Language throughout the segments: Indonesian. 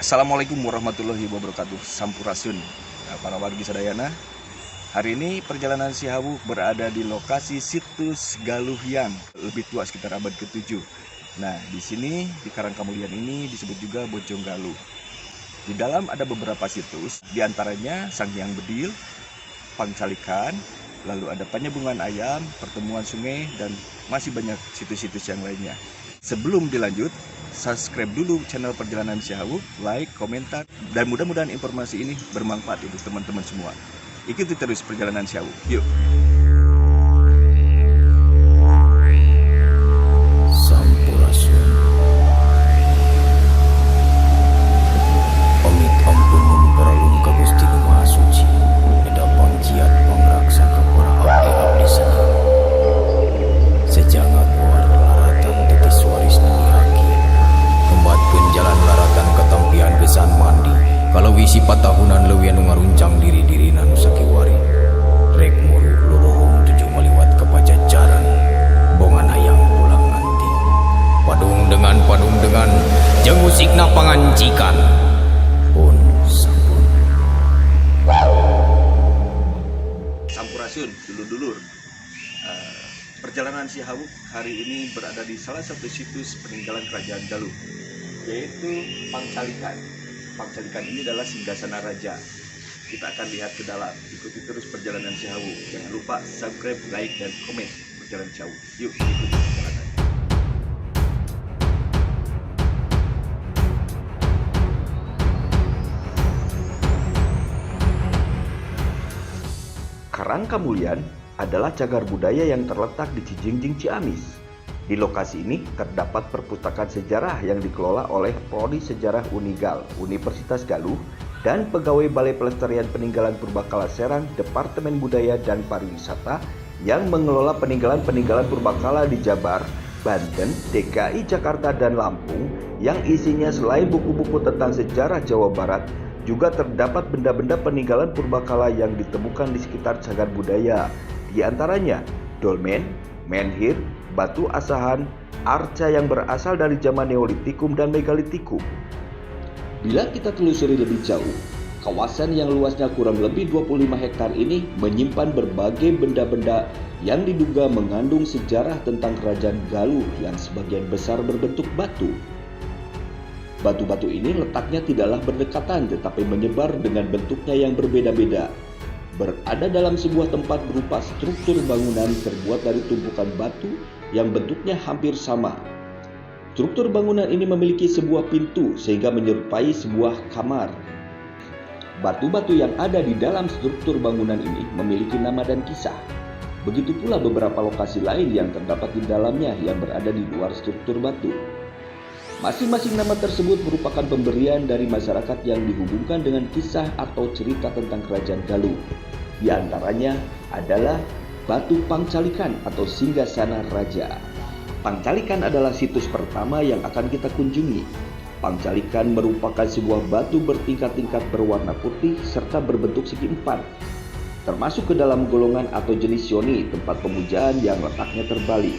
Assalamualaikum warahmatullahi wabarakatuh. Sampurasun. Para wargi sadayana. Hari ini perjalanan si Hawuk berada di lokasi situs Galuh yang lebih tua sekitar abad ke-7. Nah, di sini di Karangkamulian ini disebut juga Bojong Galuh. Di dalam ada beberapa situs, di antaranya Sang Hyang Bedil, Pangcalikan, lalu ada Panyabungan Ayam, Pertemuan Sungai, dan masih banyak situs-situs yang lainnya. Sebelum dilanjut, subscribe dulu channel Perjalanan Si Hawuk, like, komentar, dan mudah-mudahan informasi ini bermanfaat untuk teman-teman semua. Ikuti terus Perjalanan Si Hawuk. Yuk! Sampurasun. Amit ampun memperalun ka Gusti Nu Maha Suci. Nedapang jiat pangraksa ka para abdi sana. Sejangga kuar laratan tetes waris nani haki. Kembatkeun jalan laratan ketampian besan mandi. Kalau wisi patahunan leuwih anu ngaruncang diri-dirina nu sakiwari. Rek muru luluhung tuju maliwat ka Pajajaran. Bongan hayang pulang nanti. Padung dengan jeung musikna pangancikan. Pun sampun. Sampurasun, dulur-dulur. Perjalanan Si Hawuk hari ini berada di salah satu situs peninggalan kerajaan Galuh, yaitu Pangcalikan. Pangcalikan ini adalah singgasana raja. Kita akan lihat ke dalam. Ikuti terus Perjalanan Si Hawuk. Jangan lupa subscribe, like, dan komen Perjalanan Si Hawuk. Yuk, ikuti perjalanan. Karangkamulian adalah cagar budaya yang terletak di Cijingjing, Ciamis. Di lokasi ini terdapat perpustakaan sejarah yang dikelola oleh Prodi Sejarah Unigal, Universitas Galuh, dan pegawai Balai Pelestarian Peninggalan Purbakala Serang, Departemen Budaya dan Pariwisata yang mengelola peninggalan-peninggalan purbakala di Jabar, Banten, DKI Jakarta, dan Lampung, yang isinya selain buku-buku tentang sejarah Jawa Barat, juga terdapat benda-benda peninggalan purbakala yang ditemukan di sekitar cagar budaya, di antaranya dolmen, menhir, batu asahan, arca yang berasal dari zaman Neolitikum dan Megalitikum. Bila kita telusuri lebih jauh, kawasan yang luasnya kurang lebih 25 hektar ini menyimpan berbagai benda-benda yang diduga mengandung sejarah tentang kerajaan Galuh yang sebagian besar berbentuk batu. Batu-batu ini letaknya tidaklah berdekatan tetapi menyebar dengan bentuknya yang berbeda-beda. Berada dalam sebuah tempat berupa struktur bangunan terbuat dari tumpukan batu yang bentuknya hampir sama. Struktur bangunan ini memiliki sebuah pintu sehingga menyerupai sebuah kamar. Batu-batu yang ada di dalam struktur bangunan ini memiliki nama dan kisah. Begitu pula beberapa lokasi lain yang terdapat di dalamnya yang berada di luar struktur batu. Masing-masing nama tersebut merupakan pemberian dari masyarakat yang dihubungkan dengan kisah atau cerita tentang kerajaan Galuh. Di antaranya adalah Batu Pangcalikan atau Singgasana Raja. Pangcalikan adalah situs pertama yang akan kita kunjungi. Pangcalikan merupakan sebuah batu bertingkat-tingkat berwarna putih serta berbentuk segi empat, termasuk ke dalam golongan atau jenis yoni, tempat pemujaan yang letaknya terbalik.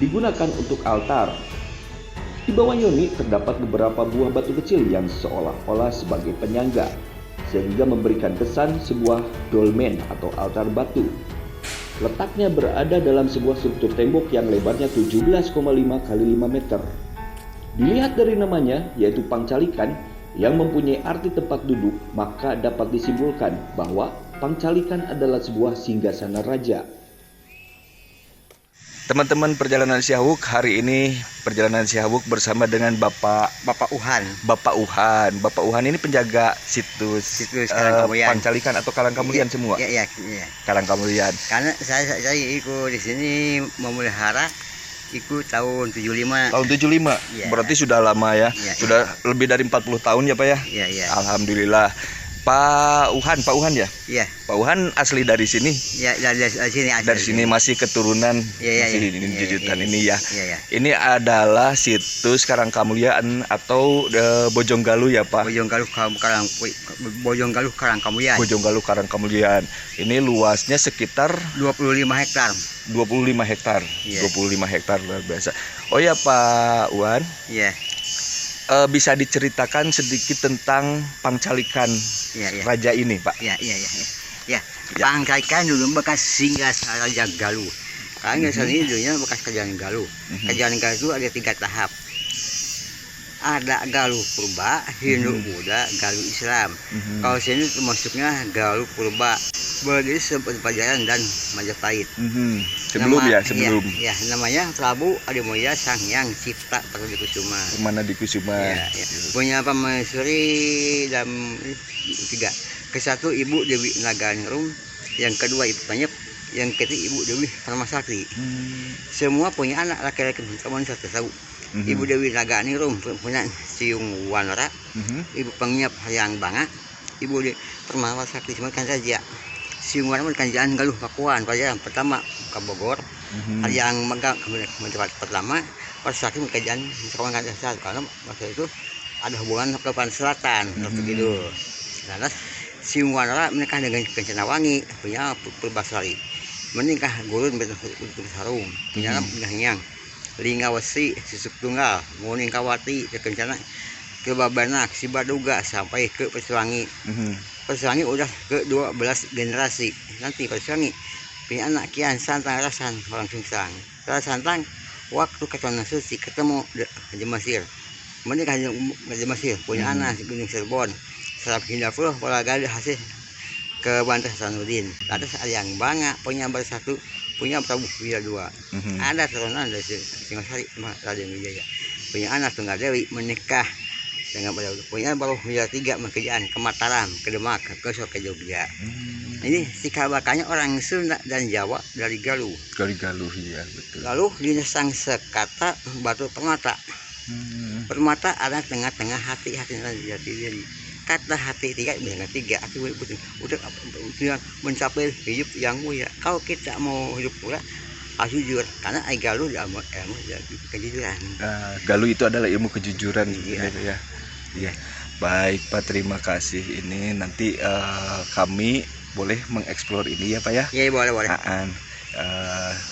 Digunakan untuk altar. Di bawah yoni terdapat beberapa buah batu kecil yang seolah-olah sebagai penyangga, sehingga memberikan kesan sebuah dolmen atau altar batu. Letaknya berada dalam sebuah struktur tembok yang lebarnya 17,5 x 5 meter. Dilihat dari namanya, yaitu Pangcalikan, yang mempunyai arti tempat duduk, maka dapat disimpulkan bahwa Pangcalikan adalah sebuah singgasana raja. Teman-teman Perjalanan Si Hawuk, hari ini Perjalanan Si Hawuk bersama dengan Bapak Uhan. Bapak Uhan ini penjaga situs Pangcalikan atau Karangkamulian semua. Iya. Karangkamulian. Karena saya ikut di sini memelihara ikut tahun 75. Tahun 75. Ya. Berarti sudah lama ya. Ya. Sudah lebih dari 40 tahun ya, Pak ya? Iya. Alhamdulillah. Pak Uhan ya? Iya. Pak Uhan asli dari sini. Ya, dari sini. Dari sini masih keturunan jujutan ini ya. Iya. Ini adalah situs Karangkamulian atau Bojong Galuh ya, Pak. Bojong Galuh Karangkamulian. Bojong Galuh Karangkamulian. Ini luasnya sekitar 25 hektar. 25 hektar. Iya. 25 hektar luar biasa. Oh ya, Pak Uhan. Iya. bisa diceritakan sedikit tentang Pangcalikan raja ini, Pak? Ya. Pangcalikan dulu bekas singgah Raja Galuh. Karena ini dulunya bekas kerajaan Galuh. Kerajaan Galuh itu ada 3 tahap. Ada Galuh Purba, Hindu Buddha, Galuh Islam. Kalau sini termasuknya Galuh Purba, berdiri seperti Pajajaran dan Majapahit. Sebelum. Ya, namanya Prabu Adimulya Sanghyang Cipta Paradikusuma. Manadikusuma. Punya pemaisuri dalam 3. Ke-1 Ibu Dewi Naganingrum, yang kedua Ibu Tanyep, yang ketiga Ibu Dewi Parmasakti. Semua punya anak laki-laki perempuan 1 tahun. Ibu Dewi Naganingrum punya Siung Wanara, Ibu Pengyap Hayang Banga, Ibu Dewi Parmasakti kan raja. Siung Wanara kerajaan Galuh Pakuan, kerajaan pertama ke Bogor. Hayang Megang mendapat pertama, Parmasakti kerajaan Kawan Dasar karena masa itu ada hubungan ke selatan begitu. Lantas Siung Wanara menikah dengan Kencanawangi, punya Purbasari. Menikah Gurun Besarung, punya Hyang Lingawasi, Susuk Tunggal, Nguningkawati, Kencana, ke Babanak, Sibaduga sampai ke Pesulangi. Pesulangi udah ke 12 generasi. Nanti Pesulangi punya anak Kian Santang Rasan, orang Sungsang. Setelah Santang, waktu Ketuanan Suci ketemu Raja Mesir. Menikah Raja Mesir, punya anak Gunung Cirebon. Serap Hindapuluh, pola gada hasil ke Banten Hasanuddin. Ada yang Banga, punya bersatu, punya Prabu Wijaya II. Ada turunan dari Singasari Raden Wijaya. Punya anak Tunggal Dewi menikah dengan punya Prabu Wijaya III kerjaan ke Mataram, ke Demak, ke Jogja. Ini sikap bakanya orang Sunda dan Jawa dari Galuh. Dari Galuh, ya betul. Galuh dinasang sekata batu permata. Permata ada tengah-tengah hati jadi kata hati 3 dengan 3 aku udah mencapai hidup yang mulia. Kalau kita mau hidup pula harus jujur, karena Galuh ilmu kejujuran. Galuh itu adalah ilmu kejujuran. Ya. Baik Pak, terima kasih. Ini nanti kami boleh mengeksplor ini ya Pak ya? Iya boleh.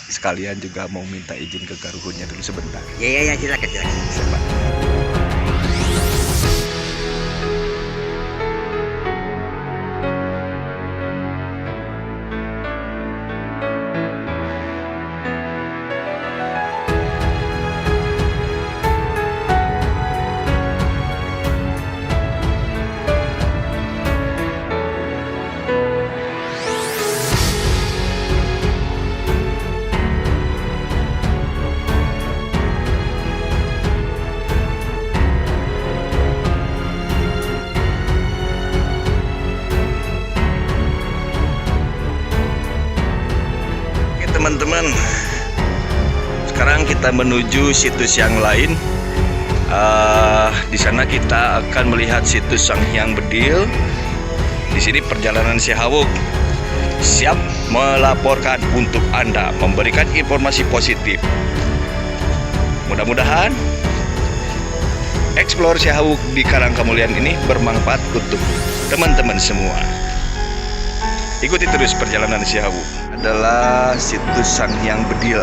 Sekalian juga mau minta izin ke Galuhnya dulu sebentar. Iya silakan. Teman-teman, sekarang kita menuju situs yang lain. Di sana kita akan melihat situs Sanghyang Bedil. Di sini perjalanan Syahawuk siap melaporkan untuk Anda, memberikan informasi positif. Mudah-mudahan eksplor Syahawuk di Karangkamulian ini bermanfaat untuk teman-teman semua. Ikuti terus perjalanan Syahawuk. Adalah situs Sanghyang Bedil.